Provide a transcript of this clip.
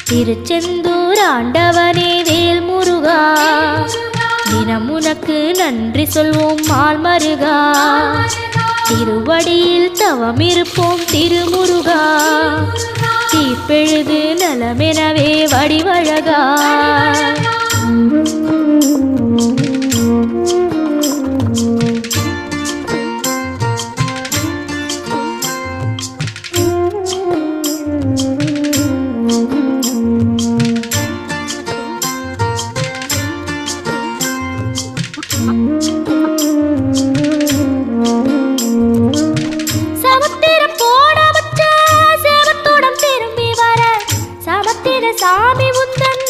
திருச்செந்தூர் ஆண்டவனே வேல் முருகா, தினம் உனக்கு நன்றி சொல்வோம் மால் மருகா. திருவடியில் தவம் இருப்போம் திருமுருகா, தீப்பெழுது நலமெனவே வடிவழகா. சாமி உந்தன்